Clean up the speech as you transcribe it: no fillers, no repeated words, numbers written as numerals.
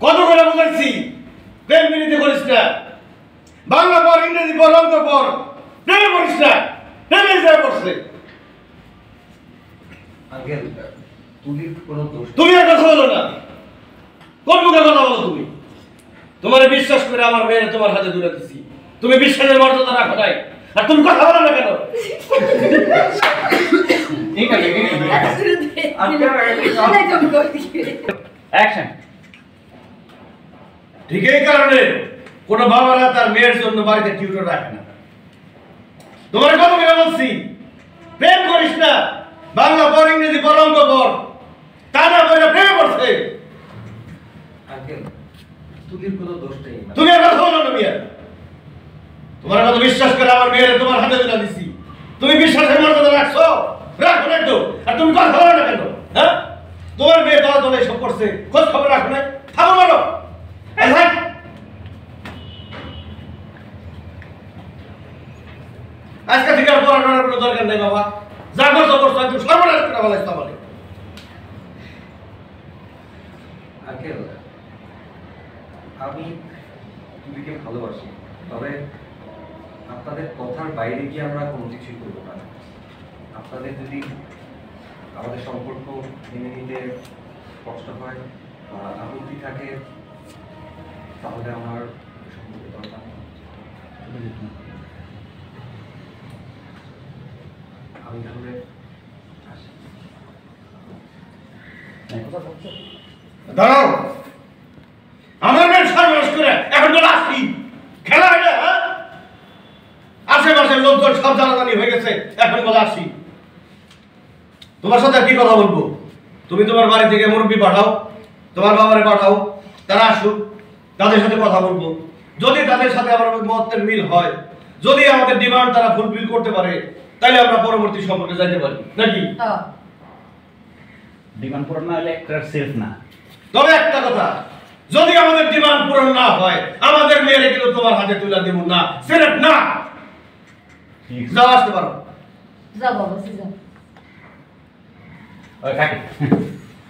কত করে বুঝাইছি প্রেম বিনীতি করিস না, বাংলা পড়, ইংরেজি পড়, অঙ্ক পড়, প্রেমে করিস না। প্রেমে যা করছে আঙ্কেল, তুলির কোনো দোষ। তুমি আর কথা বলো না, কোন মুখে কথা বলো তুমি? তোমার বিশ্বাস করে আমার মেয়ে তোমার হাতে তুলে দিচ্ছি, তুমি বিশ্বাসের মর্যাদা রাখো নাই, আর তুমি কথা বলো না কেন? ঠিক এই কারণে কোন বাবারা তার মেয়ের জন্য বাড়িতে টিউটর রাখে না। তোমার কত করে বলছি প্রেম করিস না, বাংলা পড়, ইংরেজি পড়, অঙ্ক পড়, তা না করে প্রেমে পড়ছে। আঙ্কেল, তুলির কোনো দোষ নেই। তুমি আর কথা বলো না মিয়া, তোমার কত বিশ্বাস করে আমার মেয়ের তোমার হাতে তুলে দিছি, তুমি বিশ্বাসের মর্যাদা রাখছো? রাখো না তো, আর তুমি কথা বলো না কেন? হ্যাঁ, তোমার মেয়ে দল দলে এসব করছে, খোঁজ খবর রাখো না, থামো বলো। আজকে থেকে আর পড়ানোর কোনো দরকার নেই বাবা, যা করছো করছো, একদম সর্বনাশ করে বলাইছো আমাকে। আঙ্কেল, আমি তুলিকে ভালোবাসি, তবে আপনাদের কথার বাইরে গিয়ে আমরা কোনো কিছুই করবো না। আপনাদের যদি আমাদের সম্পর্ক মেনে নিতে কষ্ট হয় বা আপত্তি থাকে, তাহলে আমার সম্পর্ক দরকার। আমি তাহলে আসি। দাঁড়াও, আমার মেয়ে সর্বনাশ করে এখন তো আসছি, খেলা হয় না? আশেপাশের লোকজন সব জানাজানি হয়ে গেছে, এখন বলে আসি। তোমার সাথে কি কথা বলবো? তুমি তোমার বাড়ি থেকে মুরব্বী পাঠাও, তোমার বাবারে পাঠাও, তারা আসুক, তাদের সাথে কথা বলবো। যদি তাদের সাথে আমার মতের মিল হয়, যদি আমাদের ডিমান্ড তারা ফুলফিল করতে পারে, তাহলে আমরা পরবর্তী সম্পর্কে যাইতে পারি, নাকি? ডিমান্ড পূরণ না হলে একটা সেলফ না। তবে একটা কথা, যদি আমাদের ডিমান্ড পূরণ না হয়, আমাদের মেয়েরে কিন্তু তোমার হাতে তুলে দেব না, সেরেট না। যাও, আসতে পারো। যাও বাবা, যাও। ওই কাকে